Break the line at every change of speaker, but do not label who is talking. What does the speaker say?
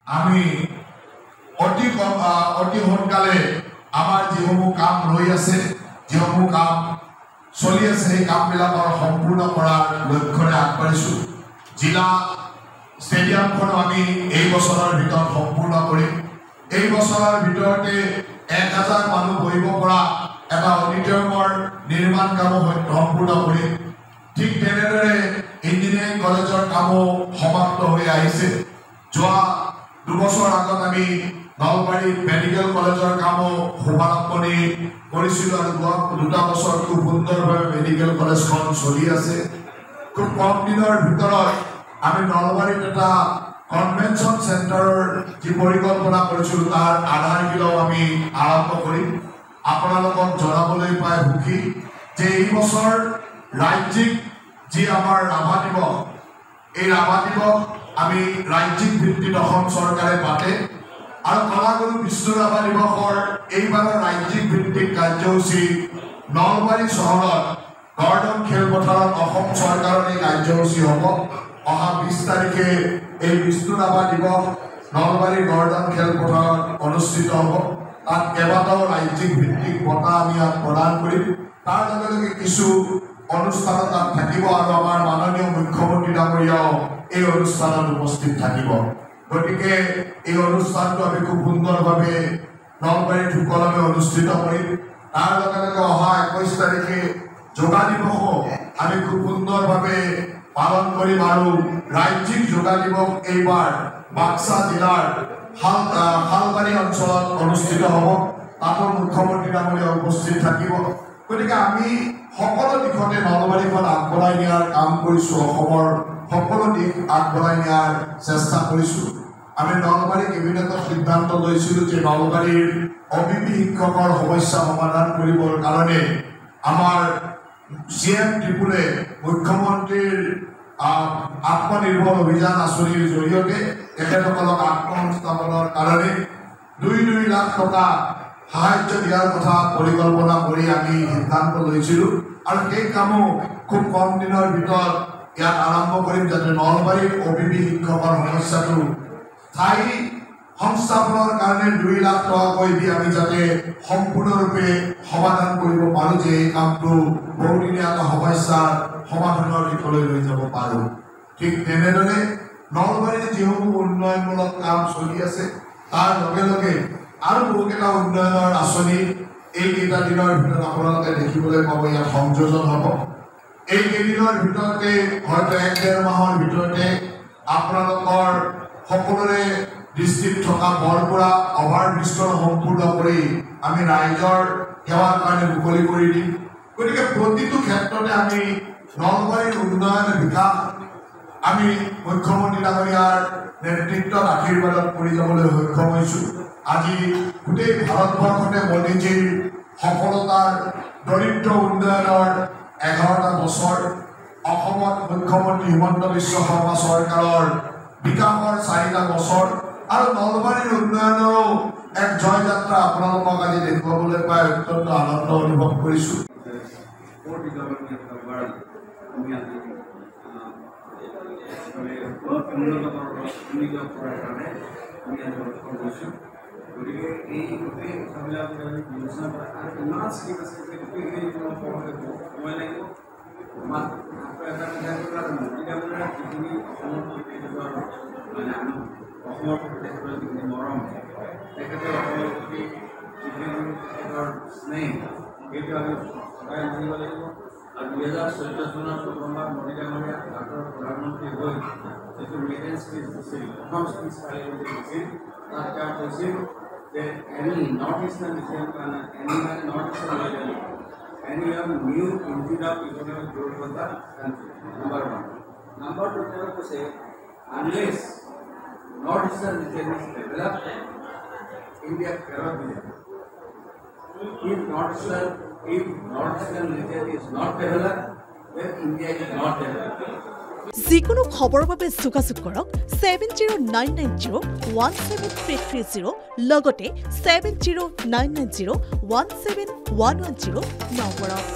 আমি অতি সোনকালে আমাৰ যিসমূহ কাম ৰৈ আছে, যিসমূহ কাম চলি আছে, সেই কামবিলাকৰ সম্পূৰ্ণ কৰাৰ লক্ষ্যৰে আগবাঢ়িছোঁ। জিলা ষ্টেডিয়ামখন আমি এই বছৰৰ ভিতৰত সম্পূৰ্ণ কৰিম। এই বছৰৰ ভিতৰতে 1000 মানুহ বহিব পৰা এটা অডিটৰিয়ামৰ নিৰ্মাণ কামো সম্পূৰ্ণ কৰিম। ঠিক তেনেদৰে ইঞ্জিনিয়াৰিং কলেজৰ কামো সমাপ্ত হৈ আহিছে। যোৱা 2 বছৰ আগত আমি নলবাৰী মেডিকেল কলেজৰ কামো শুভাৰম্ভণি কৰিছিলোঁ আৰু 2 বছৰ খুব সুন্দৰভাৱে মেডিকেল কলেজখন চলি আছে। খুব কম দিনৰ ভিতৰত আমি নলবাৰীত এটা কনভেনশ্যন চেণ্টাৰৰ যি পৰিকল্পনা কৰিছিলোঁ তাৰ আধাৰশিলাও আমি আৰম্ভ কৰিম। আপোনালোকক জনাবলৈ পাই সুখী যে এই বছৰ ৰাজ্যিক যি আমাৰ ৰাভা দিৱস, এই ৰাভা দিৱস আমি ৰাজ্যিক ভিত্তিত অসম চৰকাৰে পাতে আৰু কলাগুৰু বিষ্ণু ৰাভা দিৱসৰ এইবাৰৰ ৰাজ্যিক ভিত্তিক কাৰ্যসূচী নলবাৰী চহৰত গৰ্ডন খেলপথাৰত অসম চৰকাৰৰ এই কাৰ্যসূচী হ'ব। অহা 20 তাৰিখে এই বিষ্ণু ৰাভা দিৱস নলবাৰী গৰ্ডন খেলপথাৰত অনুষ্ঠিত হ'ব। তাত কেইবাটাও ৰাজ্যিক ভিত্তিক বঁটা আমি ইয়াত প্ৰদান কৰিম। তাৰ লগে লগে কিছু অনুষ্ঠান তাত থাকিব আৰু আমাৰ মাননীয় মুখ্যমন্ত্ৰী ডাঙৰীয়াও এই অনুষ্ঠানত উপস্থিত থাকিব। গতিকে এই অনুষ্ঠানটো আমি খুব সুন্দৰভাৱে নলবাৰীত সুকলমে অনুষ্ঠিত কৰিম। তাৰ লগে লগে অহা 21 তাৰিখে যোগা দিৱসো আমি খুব সুন্দৰভাৱে পালন কৰিম আৰু ৰাজ্যিক যোগা দিৱস এইবাৰ বাক্সা জিলাৰ শালবাৰী অঞ্চলত অনুষ্ঠিত হ'ব। তাতো মুখ্যমন্ত্ৰী ডাঙৰীয়া উপস্থিত থাকিব। গতিকে আমি সকলো দিশতে নলবাৰীখন আগবঢ়াই নিয়াৰ কাম কৰিছোঁ। অসমৰ সকলো দিশ আগবঢ়াই নিয়াৰ চেষ্টা কৰিছোঁ। আমি নলবাৰী কেবিনেটত সিদ্ধান্ত লৈছিলোঁ যে নলবাৰীৰ অবিবি শিক্ষকৰ সমস্যা সমাধান কৰিবৰ কাৰণে আমাৰ CM ত্ৰিপুৰে মুখ্যমন্ত্ৰীৰ আত্মনিৰ্ভৰ অভিযান আঁচনিৰ জৰিয়তে তেখেতসকলক আত্মসংস্থাপনৰ কাৰণে 2 লাখ টকা সাহায্য দিয়াৰ কথা পৰিকল্পনা কৰি আমি সিদ্ধান্ত লৈছিলোঁ আৰু সেই কামো খুব কম দিনৰ ভিতৰত ইয়াত আৰম্ভ কৰিম, যাতে নলবাৰীৰ অবিবি শিক্ষকৰ সমস্যাটো স্থায়ী সংস্থাপনৰ কাৰণে 2 লাখ টকাকৈ দি আমি যাতে সম্পূৰ্ণৰূপে সমাধান কৰিব পাৰোঁ, যে এই কামটো বহুদিনীয়া এটা সমস্যাৰ সমাধানৰ দিশলৈ লৈ যাব পাৰোঁ। ঠিক তেনেদৰে নলবাৰীৰ যিসমূহ উন্নয়নমূলক কাম চলি আছে তাৰ লগে লগে আৰু বহুকেইটা উন্নয়নৰ আঁচনি এইকেইটা দিনৰ ভিতৰত আপোনালোকে দেখিবলৈ পাব, ইয়াত সংযোজন হ'ব। এইকেইদিনৰ ভিতৰতে হয়তো 1-1.5 মাহৰ ভিতৰতে আপোনালোকৰ সকলোৰে দৃষ্টিত থকা বৰপুৰা অভাৰব্ৰিজখন সম্পূৰ্ণ কৰি আমি ৰাইজৰ সেৱাৰ কাৰণে মুকলি কৰি দিম। গতিকে প্ৰতিটো ক্ষেত্ৰতে আমি নলবাৰীৰ উন্নয়ন বিকাশ আমি মুখ্যমন্ত্ৰী ডাঙৰীয়াৰ নেতৃত্বত আশীৰ্বাদত কৰি যাবলৈ সক্ষম হৈছোঁ। আজি গোটেই ভাৰতবৰ্ষতে মোদীজীৰ সফলতাৰ দৰিদ্ৰ উন্নয়নৰ 11টা বছৰ, অসমত মুখ্যমন্ত্ৰী হিমন্ত বিশ্ব শৰ্মা চৰকাৰৰ বিকাশৰ 4টা বছৰ আৰু নলবাৰীৰ উন্নয়নৰো এক জয়যাত্ৰা আপোনালোকক আজি দেখুৱাবলৈ পাই অত্যন্ত আনন্দ অনুভৱ কৰিছোঁ।
গতিকে এই গোটেই কথাবিলাক বিবেচনা কৰা আৰু ইমান স্কিম আছে যে গোটেইখিনি সময় লাগিব। আমাক এটা মহিলাবোৰে যিখিনি অসমৰ মানে অসমৰ তেখেতৰ যিখিনি মৰম, তেখেতে অসমৰ প্ৰতি যিখিনি তেখেতৰ স্নেহ, সেইটো আমি সদায় মানিব লাগিব। আৰু 2014 চনৰ প্ৰথমবাৰ মোদী ডাঙৰীয়া ভাৰতৰ প্ৰধানমন্ত্ৰী হৈ যিটো মেডেল স্পীচ দিছিল, প্ৰথম স্পীচ পাৰ্লিয়ামেণ্টে দিছিল, তাত তেওঁ কৈছিল যে any North Eastern region can any North Eastern region any new engine of economic growth for the country. Number 1. Number 2, they have to say unless North Eastern region is developed, India cannot be developed. If North Eastern region is not developed, then India is not developed.
যিকোনো খবৰৰ বাবে যোগাযোগ কৰক 7099017330 লগতে 7099017110 নম্বৰত।